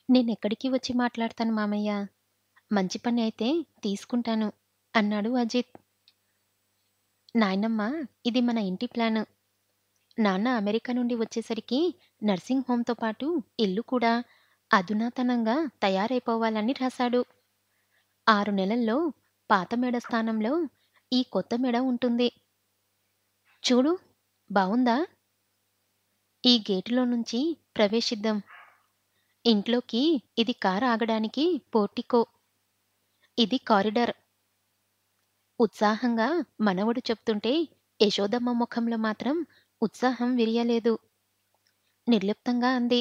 నేనెక్కడికి వచ్చి మాట్లాడతాను మామయ్య. మంచి పని అయితే తీసుకుంటాను అన్నాడు అజిత్. నాయనమ్మ, ఇది మన ఇంటి ప్లాను. నాన్న అమెరికా నుండి వచ్చేసరికి నర్సింగ్ హోమ్‌తో పాటు ఇల్లు కూడా అధునాతనంగా తయారైపోవాలని రాశాడు. 6 నెలల్లో పాత మెడ స్థానంలో ఈ కొత్త మెడ ఉంటుంది. చూడు, బావుందా? ఈ గేటులో నుంచి ప్రవేశిద్దాం. ఇంట్లోకి ఇది కారు ఆగడానికి పోర్టికో. ఇది కారిడార్. ఉత్సాహంగా మనవడు చెప్తుంటే యశోదమ్మ ముఖంలో మాత్రం ఉత్సాహం విరియలేదు. నిర్లిప్తంగా అంది.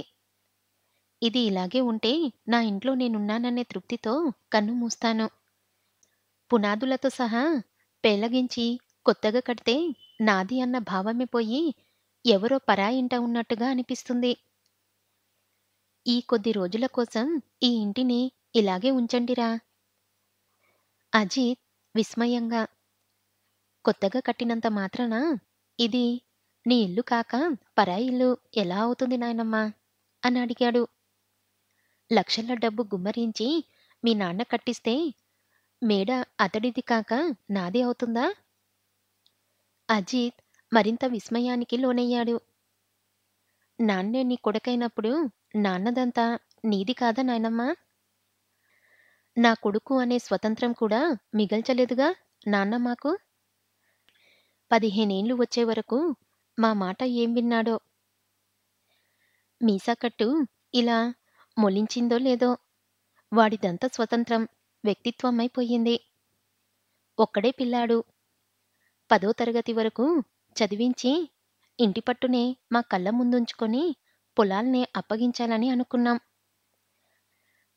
ఇది ఇలాగే ఉంటే నా ఇంట్లో నేనున్నాననే తృప్తితో కన్ను మూస్తాను. పునాదులతో సహా పెళ్లగించి కొత్తగా కడితే నాది అన్న భావమే పోయి ఎవరో పరాయింట ఉన్నట్టుగా అనిపిస్తుంది. ఈ కొద్ది రోజుల కోసం ఈ ఇంటిని ఇలాగే ఉంచండిరా. అజిత్ విస్మయంగా, కొత్తగా కట్టినంత మాత్రాన ఇది నీ ఇల్లు కాక పరాయి ఇల్లు ఎలా అవుతుంది నాయనమ్మా? అని అడిగాడు. లక్షల డబ్బు గుమ్మరించి మీ నాన్న కట్టిస్తే మేడ అతడిది కాక నాది అవుతుందా? అజిత్ మరింత విస్మయానికి లోనయ్యాడు. నాన్నే నీ కొడుకైనప్పుడు నాన్నదంతా నీది కాదా నాయనమ్మా? నా కొడుకు అనే స్వతంత్రం కూడా మిగల్చలేదుగా నాన్న మాకు? 15 ఏళ్ళు వచ్చే వరకు మా మాట ఏం విన్నాడో. మీసాకట్టు ఇలా మొలించిందో లేదో, వాడిదంతా స్వతంత్రం, వ్యక్తిత్వమైపోయింది. ఒక్కడే పిల్లాడు. 10వ తరగతి వరకు చదివించి ఇంటి పట్టునే మా కళ్ళ ముందుంచుకొని పొలాల్ని అప్పగించాలని అనుకున్నాం.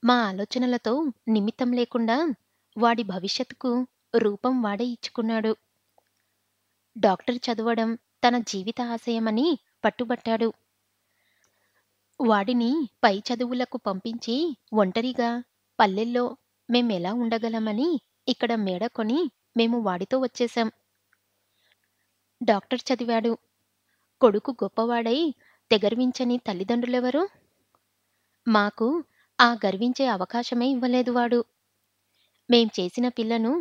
మా ఆలోచనలతో నిమిత్తం లేకుండా వాడి భవిష్యత్తుకు రూపం వాడే ఇచ్చుకున్నాడు. డాక్టర్ చదవడం తన జీవిత ఆశయమని పట్టుబట్టాడు. వాడిని పై చదువులకు పంపించి ఒంటరిగా పల్లెల్లో మేమెలా ఉండగలమని ఇక్కడ మేడ కొని మేము వాడితో వచ్చేశాం. డాక్టర్ చదివాడు. కొడుకు గొప్పవాడై తెగర్వించని తల్లిదండ్రులెవరు? మాకు ఆ గర్వించే అవకాశమే ఇవ్వలేదు వాడు. మేం చేసిన పిల్లను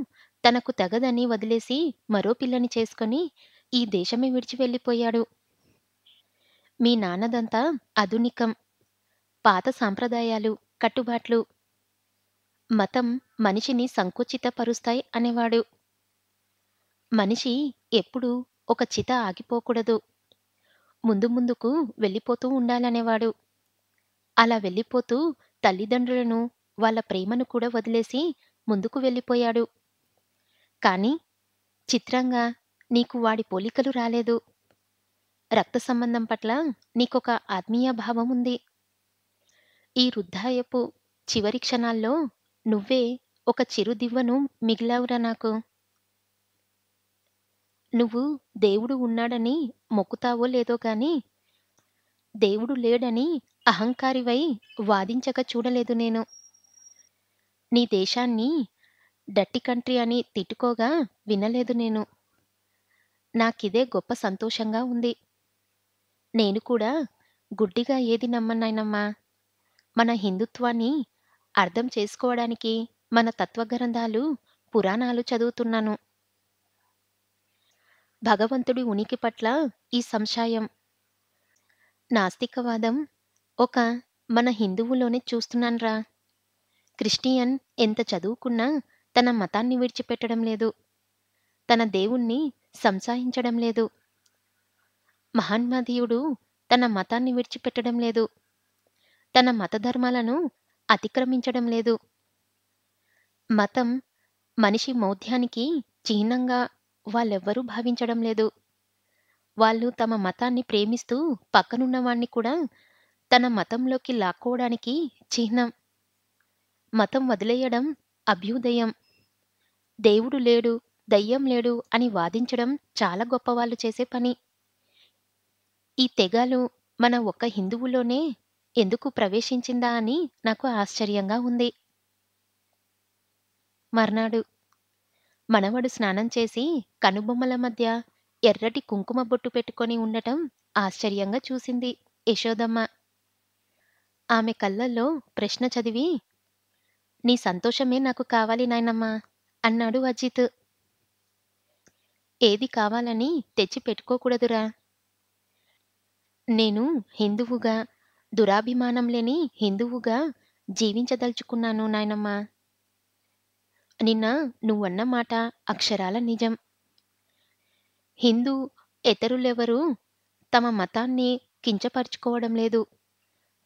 తనకు తగదని వదిలేసి మరో పిల్లని చేసుకొని ఈ దేశమే విడిచి వెళ్ళిపోయాడు. మీ నాన్నదంతా ఆధునికం, పాత సాంప్రదాయాలు, కట్టుబాట్లు. మతం మనిషిని సంకుచితపరుస్తాయి అనేవాడు. మనిషి ఎప్పుడూ ఒక చిత ఆగిపోకూడదు. ముందు ముందుకు వెళ్ళిపోతూ ఉండాలనేవాడు. అలా వెళ్ళిపోతూ తల్లిదండ్రులను, వాళ్ళ ప్రేమను కూడా వదిలేసి ముందుకు వెళ్ళిపోయాడు. కానీ చిత్రంగా నీకు వాడి పోలికలు రాలేదు. రక్త సంబంధం పట్ల నీకొక ఆత్మీయ భావం ఉంది. ఈ వృద్ధాయపు చివరి క్షణాల్లో నువ్వే ఒక చిరు దివ్వెను మిగిలావురా నాకు. నువ్వు దేవుడు ఉన్నాడని మొక్కుతావో లేదో గాని, దేవుడు లేడని అహంకారివై వాదించక చూడలేదు నేను. నీ దేశాన్ని డర్టీ కంట్రీ అని తిట్టుకోగా వినలేదు నేను. నాకిదే గొప్ప సంతోషంగా ఉంది. నేను కూడా గుడ్డిగా ఏది నమ్మను నాయనమ్మా. మన హిందుత్వాన్ని అర్థం చేసుకోవడానికి మన తత్వగ్రంథాలు, పురాణాలు చదువుతున్నాను. భగవంతుడి ఉనికి పట్ల ఈ సంశయం, నాస్తికవాదం ఒక మన హిందువులోనే చూస్తున్నాన్రా. క్రిస్టియన్ ఎంత చదువుకున్నా తన మతాన్ని విడిచిపెట్టడం లేదు. తన దేవుణ్ణి సంశయించడం లేదు. మహమ్మదీయుడు తన మతాన్ని విడిచిపెట్టడం లేదు. తన మతధర్మాలను అతిక్రమించడం లేదు. మతం మనిషి మౌఢ్యానికి చిహ్నంగా వాళ్ళెవ్వరూ భావించడం లేదు. వాళ్ళు తమ మతాన్ని ప్రేమిస్తూ పక్కనున్నవాణ్ణి కూడా తన మతంలోకి లాక్కోవడానికి చిహ్నం. మతం వదిలేయడం అభ్యుదయం. దేవుడు లేడు, దయ్యం లేడు అని వాదించడం చాలా గొప్పవాళ్ళు చేసే పని. ఈ తెగలు మన ఒక్క హిందువులోనే ఎందుకు ప్రవేశించిందా అని నాకు ఆశ్చర్యంగా ఉంది. మర్నాడు మనవడు స్నానం చేసి కనుబొమ్మల మధ్య ఎర్రటి కుంకుమ బొట్టు పెట్టుకొని ఉండటం ఆశ్చర్యంగా చూసింది యశోదమ్మ. ఆమె కళ్ళల్లో ప్రశ్న చదివి, "నీ సంతోషమే నాకు కావాలి నాయనమ్మా" అన్నాడు అజిత్. "ఏది కావాలని తెచ్చి పెట్టుకోకూడదురా. నేను హిందువుగా, దురాభిమానం లేని హిందువుగా జీవించదలుచుకున్నాను నాయనమ్మా. నిన్న నువ్వన్న మాట అక్షరాల నిజం. హిందూ ఇతరులెవరూ తమ మతాన్ని కించపరుచుకోవడం లేదు.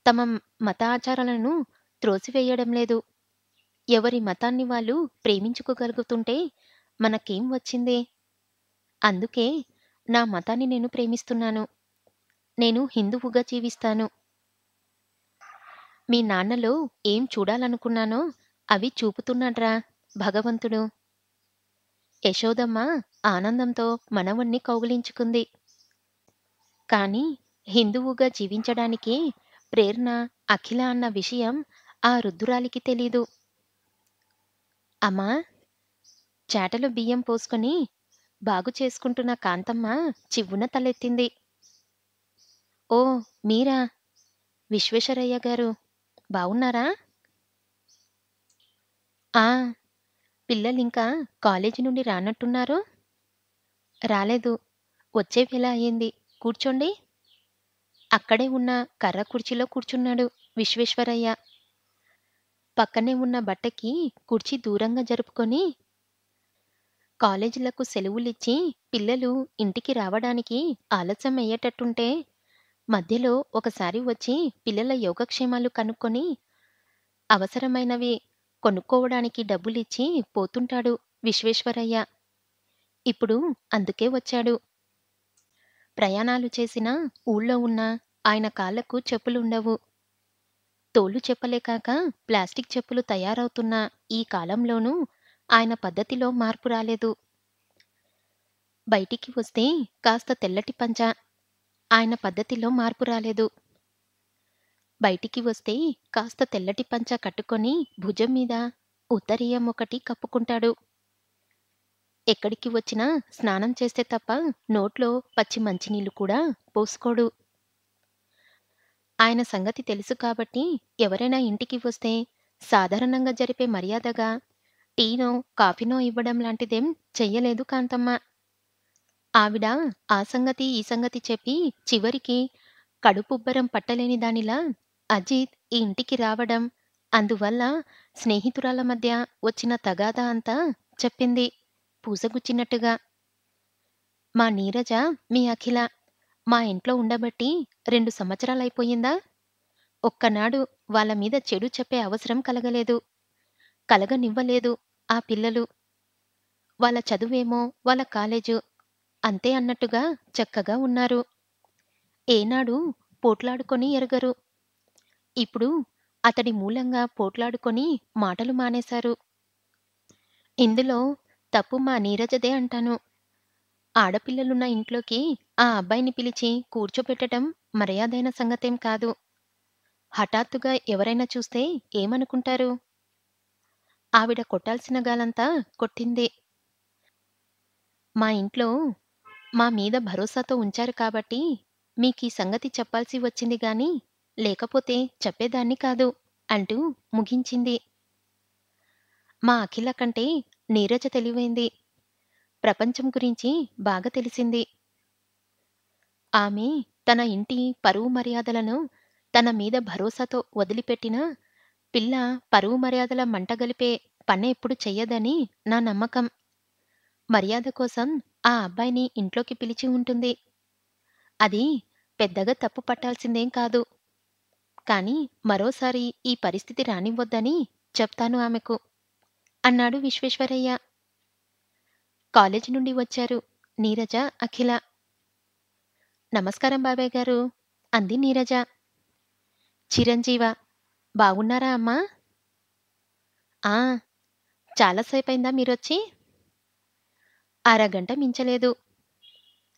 తమ మత ఆచారాలను త్రోసివేయడం లేదు. ఎవరి మతాన్ని వాళ్ళు ప్రేమించుకోగలుగుతుంటే మనకేం వచ్చింది? అందుకే నా మతాన్ని నేను ప్రేమిస్తున్నాను. నేను హిందువుగా జీవిస్తాను. మీ నాన్నలో ఏం చూడాలనుకున్నానో అవి చూపుతున్నాడ్రా భగవంతుడు." యశోదమ్మ ఆనందంతో మనవణ్ణి కౌగిలించుకుంది. కానీ హిందువుగా జీవించడానికి ప్రేరణ అఖిల అన్న విషయం ఆ వృద్ధురాలికి తెలీదు. "అమ్మా" చాటలో బియ్యం పోసుకొని బాగు చేసుకుంటున్న కాంతమ్మ చివ్వున తలెత్తింది. "ఓ మీరా? విశ్వేశ్వరయ్య గారు బావున్నారా?" "ఆ, పిల్లలింకా కాలేజీ నుండి రానట్టున్నారు?" "రాలేదు. వచ్చే వేళ అయింది. కూర్చోండి." అక్కడే ఉన్న కర్ర కుర్చీలో కూర్చున్నాడు విశ్వేశ్వరయ్య. పక్కనే ఉన్న బట్టకి కుర్చీ దూరంగా జరుపుకొని, "కాలేజీలకు సెలవులిచ్చి పిల్లలు ఇంటికి రావడానికి ఆలస్యం అయ్యేటట్టుంటే మధ్యలో ఒకసారి వచ్చి పిల్లల యోగక్షేమాలు కనుక్కొని అవసరమైనవి కొనుక్కోవడానికి డబ్బులిచ్చి పోతుంటాడు విశ్వేశ్వరయ్య. ఇప్పుడు అందుకే వచ్చాడు. ప్రయాణాలు చేసినా ఊళ్ళో ఉన్న ఆయన కాళ్ళకు చెప్పులుండవు. తోలు చెప్పలే కాక ప్లాస్టిక్ చెప్పులు తయారవుతున్న ఈ కాలంలోనూ ఆయన పద్ధతిలో మార్పు రాలేదు. బయటికి వస్తే కాస్త తెల్లటి పంచ, ఆయన పద్ధతిలో మార్పు రాలేదు. బయటికి వస్తే కాస్త తెల్లటి పంచ కట్టుకొని భుజం మీద ఉత్తరీయం ఒకటి కప్పుకుంటాడు. ఎక్కడికి వచ్చినా స్నానం చేస్తే తప్ప నోట్లో పచ్చి మంచినీళ్లు కూడా పోసుకోడు. ఆయన సంగతి తెలుసు కాబట్టి ఎవరైనా ఇంటికి వస్తే సాధారణంగా జరిపే మర్యాదగా టీనో, కాఫీనో ఇవ్వడం లాంటిదేం చెయ్యలేదు కాంతమ్మ. ఆవిడ ఆ సంగతి, ఈ సంగతి చెప్పి చివరికి కడుపుబ్బరం పట్టలేని దానిలా అజిత్ ఈ ఇంటికి రావడం, అందువల్ల స్నేహితురాల మధ్య వచ్చిన తగాదా అంతా చెప్పింది పూసగుచ్చినట్టుగా. "మా నీరజ, మీ అఖిల మా ఇంట్లో ఉండబట్టి 2 సంవత్సరాలయిపోయిందా? ఒక్కనాడు వాళ్ళ మీద చెడు చెప్పే అవసరం కలగలేదు. కలగనివ్వలేదు ఆ పిల్లలు. వాళ్ళ చదువేమో వాళ్ళ కాలేజు అంతే అన్నట్టుగా చక్కగా ఉన్నారు. ఏనాడు పోట్లాడుకొని ఎరగరు. ఇప్పుడు అతడి మూలంగా పోట్లాడుకొని మాటలు మానేశారు. ఇందులో తప్పు మా నీరజదే అంటాను. ఆడపిల్లలున్న ఇంట్లోకి ఆ అబ్బాయిని పిలిచి కూర్చోబెట్టడం మర్యాదైన సంగతేం కాదు. హఠాత్తుగా ఎవరైనా చూస్తే ఏమనుకుంటారు?" ఆవిడ కొట్టాల్సిన గాలంతా కొట్టింది. "మా ఇంట్లో మా మీద భరోసాతో ఉంచారు కాబట్టి మీకీ సంగతి చెప్పాల్సి వచ్చింది గాని లేకపోతే చెప్పేదాన్ని కాదు" అంటూ ముగించింది. మా అఖిల కంటే నీరజ తెలివైంది. ప్రపంచం గురించి బాగా తెలిసింది. ఆమె తన ఇంటి పరువు మర్యాదలను తన మీద భరోసాతో వదిలిపెట్టినా పిల్ల పరువు మర్యాదల మంటగలిపే పనెప్పుడు చెయ్యదని నా నమ్మకం. మర్యాద కోసం ఆ అబ్బాయిని ఇంట్లోకి పిలిచి ఉంటుంది. అది పెద్దగా తప్పు పట్టాల్సిందేం కాదు. కానీ మరోసారి ఈ పరిస్థితి రానివ్వొద్దని చెప్తాను ఆమెకు" అన్నాడు విశ్వేశ్వరయ్య. కాలేజీ నుండి వచ్చారు నీరజ, అఖిల. "నమస్కారం బాబాయ్ గారు" అంది నీరజ. "చిరంజీవ బాగున్నారా అమ్మా?" "ఆ, చాలాసేపయిందా మీరొచ్చి?" "అరగంట మించలేదు."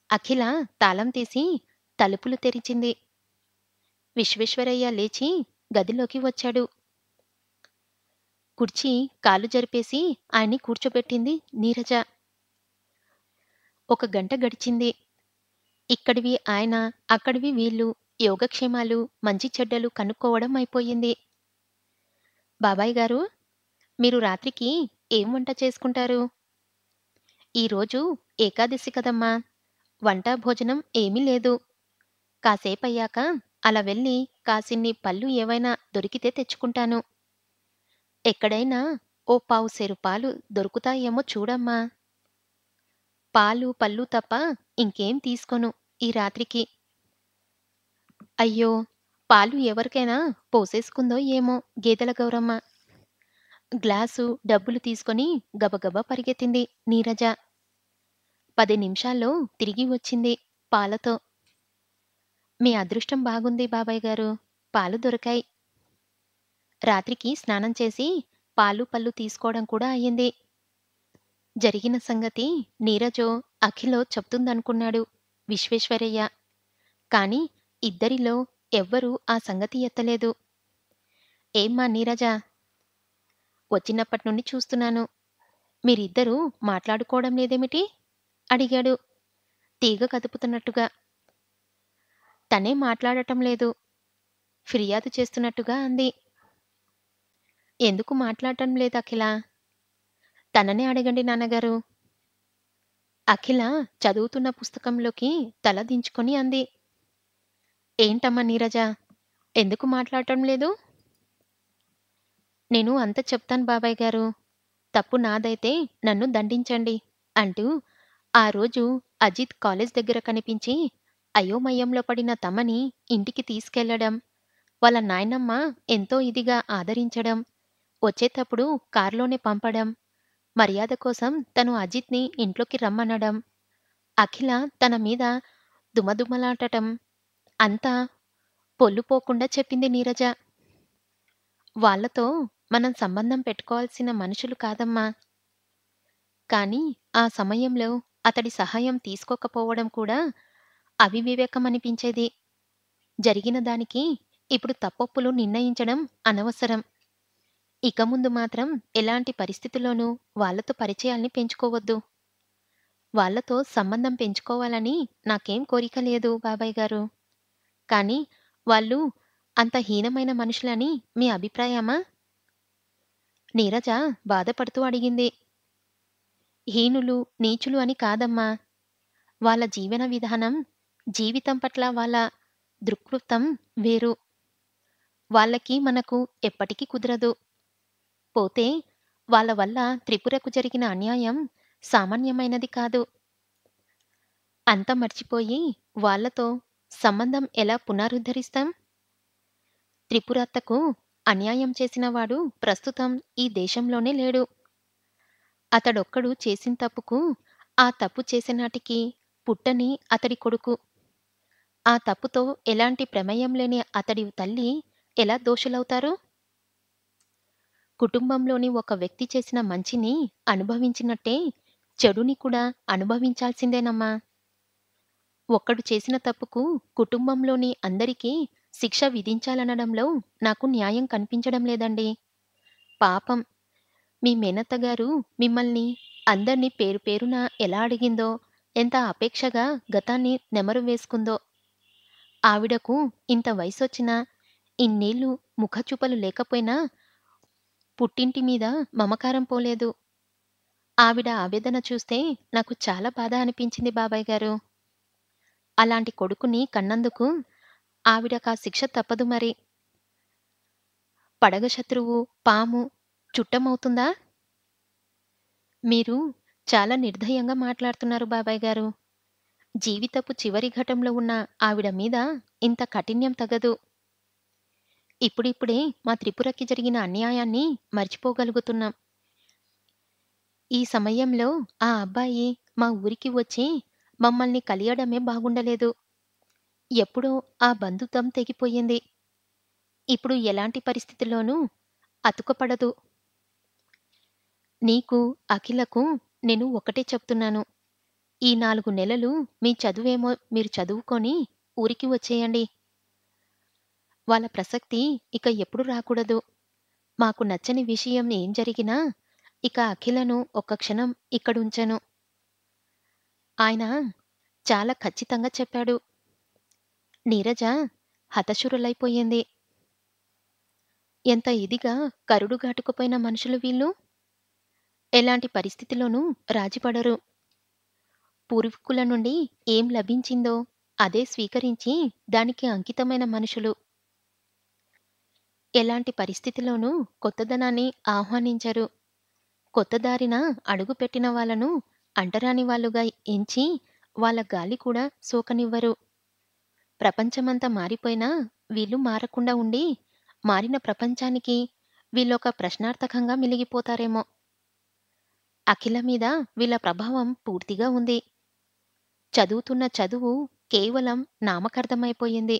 అఖిల తాళం తీసి తలుపులు తెరిచింది. విశ్వేశ్వరయ్య లేచి గదిలోకి వచ్చాడు. కుర్చీ కాలు జరిపేసి ఆయన్ని కూర్చోబెట్టింది నీరజ. ఒక గంట గడిచింది. ఇక్కడివి ఆయన, అక్కడివి వీళ్ళు యోగక్షేమాలు, మంచి చెడ్డలు కనుక్కోవడం అయిపోయింది. బాబాయ్ గారు, మీరు రాత్రికి ఏం వంట చేసుకుంటారు? ఈరోజు ఏకాదశి కదమ్మా! వంట, భోజనం ఏమీ లేదు. కాసేపయ్యాక అలా వెళ్ళి కాసిన్ని పళ్ళు ఏవైనా దొరికితే తెచ్చుకుంటాను. ఎక్కడైనా ఓ పావుసేరు పాలు దొరుకుతాయేమో చూడమ్మా! పాలు, పళ్ళు తప్ప ఇంకేం తీసుకోను ఈ రాత్రికి. అయ్యో! పాలు ఎవరికైనా పోసేసుకుందో ఏమో గేదెల గౌరమ్మ. గ్లాసు, డబ్బులు తీసుకొని గబగబా పరిగెత్తింది నీరజ. 10 నిమిషాల్లో తిరిగి వచ్చింది పాలతో. మీ అదృష్టం బాగుంది బాబాయ్ గారు. పాలు దొరికాయి. రాత్రికి స్నానం చేసి పాలు, పళ్ళు తీసుకోవడం కూడా అయింది. జరిగిన సంగతి నీరజో, అఖిలో చెప్తుందనుకున్నాడు విశ్వేశ్వరయ్య. కాని ఇద్దరిలో ఎవ్వరూ ఆ సంగతి ఎత్తలేదు. ఏమ్మా నీరజ! వచ్చినప్పటి నుండి చూస్తున్నాను. మీరిద్దరూ మాట్లాడుకోవడం లేదేమిటి? అడిగాడు తీగ కదుపుతున్నట్టుగా. తనే మాట్లాడటం లేదు. ఫిర్యాదు చేస్తున్నట్టుగా అంది. ఎందుకు మాట్లాడటం లేదు అఖిల? తననే అడగండి నాన్నగారు. అఖిల చదువుతున్న పుస్తకంలోకి తల దించుకొని అంది. ఏంటమ్మా నీరజ! ఎందుకు మాట్లాడటం లేదు? నేను అంతా చెప్తాను బాబాయ్ గారు. తప్పు నాదైతే నన్ను దండించండి అంటూ ఆ రోజు అజిత్ కాలేజ్ దగ్గర కనిపించి అయోమయంలో పడిన తమని ఇంటికి తీసుకెళ్లడం, వాళ్ళ నాయనమ్మ ఎంతో ఇదిగా ఆదరించడం, వచ్చేటప్పుడు కారులోనే పంపడం, మర్యాద కోసం తను అజిత్‌ని ఇంట్లోకి రమ్మనడం, అఖిల తన మీద దుమదుమలాడటం అంతా పొల్లుపోకుండా చెప్పింది నీరజ. వాళ్ళతో మనం సంబంధం పెట్టుకోవాల్సిన మనుషులు కాదమ్మా! కానీ ఆ సమయంలో అతడి సహాయం తీసుకోకపోవడం కూడా అవివేకమనిపించేది. జరిగిన దానికి ఇప్పుడు తప్పొప్పులు నిర్ణయించడం అనవసరం. ఇక ముందు మాత్రం ఎలాంటి పరిస్థితిలోనూ వాళ్ళతో పరిచయాల్ని పెంచుకోవద్దు. వాళ్ళతో సంబంధం పెంచుకోవాలని నాకేం కోరిక లేదు బాబాయ్ గారు. కానీ వాళ్ళు అంత హీనమైన మనుషులని మీ అభిప్రాయమా? నీరజ బాధపడుతూ అడిగింది. హీనులు, నీచులు అని కాదమ్మా! వాళ్ళ జీవన విధానం, జీవితం పట్ల వాళ్ళ దృక్పథం వేరు. వాళ్ళకి మనకు ఎప్పటికీ కుదరదు. పోతే వాళ్ళ వల్ల త్రిపురకు జరిగిన అన్యాయం సామాన్యమైనది కాదు. అంతా మర్చిపోయి వాళ్ళతో సంబంధం ఎలా పునరుద్ధరిస్తాం? త్రిపురత్తకు అన్యాయం చేసినవాడు ప్రస్తుతం ఈ దేశంలోనే లేడు. అతడొక్కడు చేసిన తప్పుకు ఆ తప్పు చేసేనాటికి పుట్టని అతడి కొడుకు, ఆ తప్పుతో ఎలాంటి ప్రమేయం లేని అతడి తల్లి ఎలా దోషులవుతారు? కుటుంబంలోని ఒక వ్యక్తి చేసిన మంచిని అనుభవించినట్టే చెడుని కూడా అనుభవించాల్సిందేనమ్మా! ఒక్కడు చేసిన తప్పుకు కుటుంబంలోని అందరికీ శిక్ష విధించాలనడంలో నాకు న్యాయం కనిపించడం లేదండి. పాపం మీ మేనత్తగారు మిమ్మల్ని అందర్నీ పేరు పేరున ఎలా అడిగిందో, ఎంత అపేక్షగా గతాన్ని నెమరు వేసుకుందో. ఆవిడకు ఇంత వయసొచ్చినా, ఇన్నేళ్లు ముఖచూపలు లేకపోయినా పుట్టింటి మీద మమకారం పోలేదు. ఆవిడ ఆవేదన చూస్తే నాకు చాలా బాధ అనిపించింది బాబాయ్ గారు. అలాంటి కొడుకుని కన్నందుకు ఆవిడకా శిక్ష తప్పదు మరి. పడగ శత్రువు, పాము చుట్టమవుతుందా? మీరు చాలా నిర్దయంగా మాట్లాడుతున్నారు బాబాయ్ గారు. జీవితపు చివరి ఘట్టంలో ఉన్న ఆవిడ మీద ఇంత కాఠిన్యం తగదు. ఇప్పుడిప్పుడే మా త్రిపురకి జరిగిన అన్యాయాన్ని మర్చిపోగలుగుతున్నాం. ఈ సమయంలో ఆ అబ్బాయి మా ఊరికి వచ్చి మమ్మల్ని కలియడమే బాగుండలేదు. ఎప్పుడో ఆ బంధుత్వం తెగిపోయింది. ఇప్పుడు ఎలాంటి పరిస్థితిలోనూ అతుకపడదు. నీకు, అఖిలకు నేను ఒకటే చెప్తున్నాను. ఈ 4 నెలలు మీ చదువేమో మీరు చదువుకొని ఊరికి వచ్చేయండి. వాళ్ళ ప్రసక్తి ఇక ఎప్పుడు రాకూడదు. మాకు నచ్చని విషయం ఏం జరిగినా ఇక అఖిలను ఒక్క క్షణం ఇక్కడుంచను. ఆయన చాలా ఖచ్చితంగా చెప్పాడు. నీరజ, హతశురులైపోయింది. ఎంత ఇదిగా కరుడుగట్టుకుపోయిన మనుషులు వీళ్ళు. ఎలాంటి పరిస్థితిలోనూ రాజీపడరు. పూర్వీకుల నుండి ఏం లభించిందో అదే స్వీకరించి దానికి అంకితమైన మనుషులు. ఎలాంటి పరిస్థితిలోనూ కొత్తదనాన్ని ఆహ్వానించరు. కొత్త దారిన అడుగుపెట్టిన వాళ్ళను అంటరాని వాళ్ళుగా ఎంచి వాళ్ళ గాలి కూడా సోకనివ్వరు. ప్రపంచమంతా మారిపోయినా వీళ్ళు మారకుండా ఉండి, మారిన ప్రపంచానికి వీళ్ళొక ప్రశ్నార్థకంగా మిలిగిపోతారేమో! అఖిల మీద వీళ్ళ ప్రభావం పూర్తిగా ఉంది. చదువుతున్న చదువు కేవలం నామకార్థమైపోయింది.